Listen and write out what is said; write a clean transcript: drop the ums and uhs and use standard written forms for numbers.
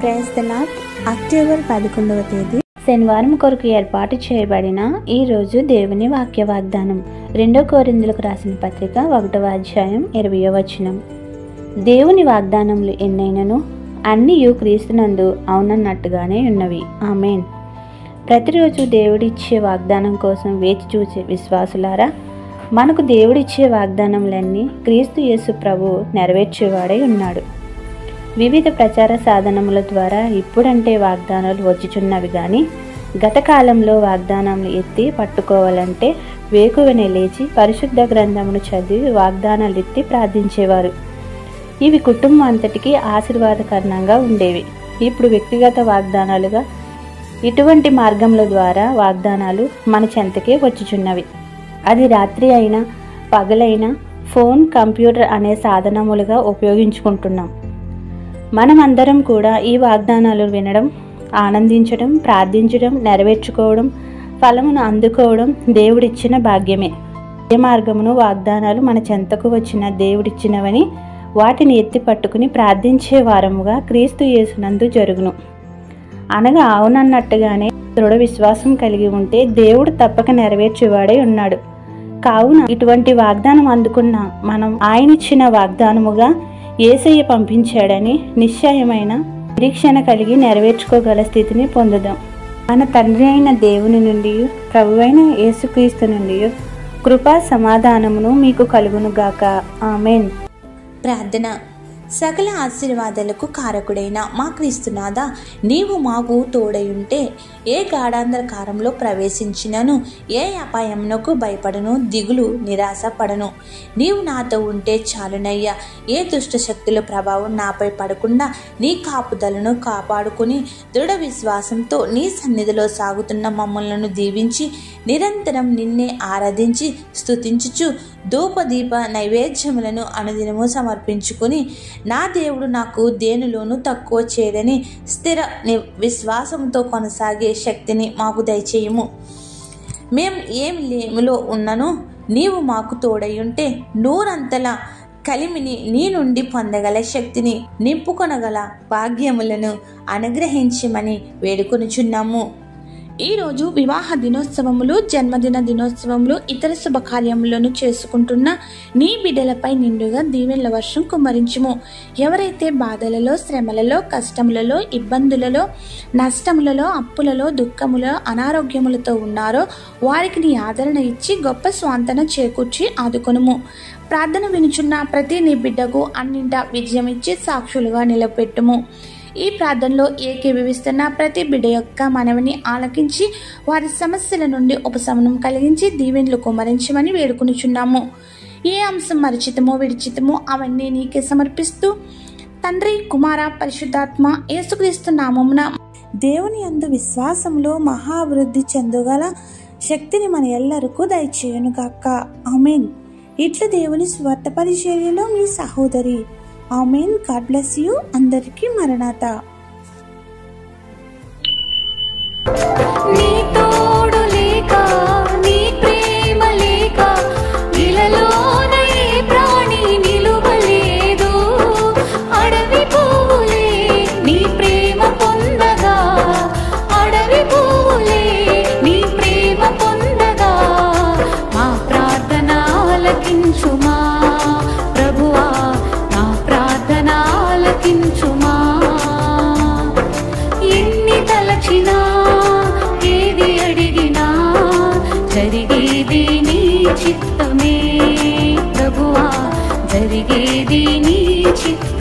Praise the Lord. October 11వ తేదీ శనివారం కొరకు ఏర్పాటు చేయబడిన ఈ రోజు దేవుని వాక్య వాగ్దానం 2 కొరింథీయులకు రాసిన పత్రిక 1వ అధ్యాయం 20వ వచనం. దేవుని వాగ్దానములు ఎన్నైనను అన్నీయు క్రీస్తునందు అవునన్నట్టుగానే ఉన్నవి. ఆమేన్. ప్రతిరోజు దేవుడిచ్చే వాగ్దానం కోసం వేచి చూసే విశ్వాసులారా, మనకు దేవుడిచ్చే వాగ్దానములన్నీ క్రీస్తు యేసు ప్రభువు నెరవేర్చేవాడై ఉన్నాడు. వివిధ ప్రచార సాధనముల ద్వారా ఇప్పుడంటే వాగ్దానాలు వచ్చుచున్నవి, కానీ గత కాలంలో వాగ్దానాలు ఎత్తి పట్టుకోవాలంటే వేకువనే లేచి పరిశుద్ధ గ్రంథమును చదివి వాగ్దానాలు ఎత్తి ప్రార్థించేవారు. ఇవి కుటుంబం అంతటికీ ఆశీర్వాదకరంగా ఉండేవి. ఇప్పుడు వ్యక్తిగత వాగ్దానాలుగా ఇటువంటి మార్గముల ద్వారా వాగ్దానాలు మన చెంతకే వచ్చుచున్నవి. అది రాత్రి అయినా పగలైనా ఫోన్, కంప్యూటర్ అనే సాధనములుగా ఉపయోగించుకుంటున్నాం. మనమందరం కూడా ఈ వాగ్దానాలు వినడం, ఆనందించడం, ప్రార్థించడం, నెరవేర్చుకోవడం, ఫలమును అందుకోవడం దేవుడిచ్చిన భాగ్యమే. ఏ మార్గమును వాగ్దానాలు మన చెంతకు వచ్చిన దేవుడిచ్చినవని వాటిని ఎత్తి పట్టుకుని ప్రార్థించే వారముగా క్రీస్తు యేసునందు జరుగును. అనగా అవునన్నట్టుగానే దృఢ విశ్వాసం కలిగి ఉంటే దేవుడు తప్పక నెరవేర్చేవాడై ఉన్నాడు. కావున ఇటువంటి వాగ్దానం అందుకున్న మనం ఆయనిచ్చిన వాగ్దానముగా యేసయ్య పంపించాడని నిశ్చయమైన నిరీక్షణ కలిగి నెరవేర్చుకోగల స్థితిని పొందుదాం. మన తండ్రి అయిన దేవుని నుండి, ప్రభువైన యేసుక్రీస్తు నుండి కృపా సమాధానమును మీకు కలుగునుగాక. ఆమేన్. ప్రార్థన. సకల ఆశీర్వాదాలకు కారకుడైన మా క్రీస్తునాథ, నీవు మాకు తోడయుంటే ఏ గాఢాంధకారంలో ప్రవేశించినను ఏ అపాయమునకు భయపడను, దిగులు నిరాశ పడను. నీవు నాతో ఉంటే చాలునయ్యా. ఏ దుష్ట శక్తుల ప్రభావం నాపై పడకుండా నీ కాపుదలను కాపాడుకుని దృఢ విశ్వాసంతో నీ సన్నిధిలో సాగుతున్న మమ్మల్ని దీవించి నిరంతరం నిన్నే ఆరాధించి స్తుతించుచు ధూపదీప నైవేద్యములను అనుదినము సమర్పించుకుని నా దేవుడు నాకు దేనిలోనూ తక్కువ చేయడని స్థిర విశ్వాసంతో కొనసాగే శక్తిని మాకు దయచేయము. మేము ఏమి లేములో ఉన్నను నీవు మాకు తోడయుంటే నూరంతల కలిమిని నీ నుండి పొందగల శక్తిని నింపుకొనగల భాగ్యములను అనుగ్రహించమని వేడుకొనుచున్నాము. ఈరోజు వివాహ దినోత్సవములు, జన్మదిన దినోత్సవములు, ఇతర శుభకార్యములను చేసుకుంటున్న నీ బిడ్డలపై నిండుగా దీవెనల వర్షం కుమ్మరించుము. ఎవరైతే బాధలలో, శ్రమలలో, కష్టములలో, ఇబ్బందులలో, నష్టములలో, అప్పులలో, దుఃఖములో, అనారోగ్యములతో ఉన్నారో వారికి నీ ఆదరణ ఇచ్చి గొప్ప స్వాంతన చేకూర్చి ఆదుకొనుము. ప్రార్థన వినుచున్న ప్రతి నీ బిడ్డకు అన్నింటా విజయం ఇచ్చి సాక్షులుగా నిలబెట్టుము. ఈ ప్రార్థనలో ఏకీభవిస్తున్న ప్రతి బిడ్డ యొక్క మనవిని ఆలకించి వారి సమస్యల నుండి ఉపశమనం కలిగించి దీవెనలు కుమ్మరించమని వేడుకొనుచున్నాము. ఏ అంశం మరిచితమో విడిచితమో అవన్నీ నీకే సమర్పిస్తూ తండ్రి, కుమార, పరిశుద్ధాత్మ యేసుక్రీస్తు నామమున దేవుని యందు విశ్వాసంలో మహాభివృద్ధి చెందగల శక్తిని మన ఎల్లరికూ దయచేయును గాక. ఆమేన్. ఇట్లా దేవుని స్వార్థ పరిచర్యలో మీ సహోదరి. ఆమేన్. God bless you. అందరికీ మరణాత. జరిగేది నీ చిత్తమే ప్రభువా, జరిగేది నీ చిత్తం.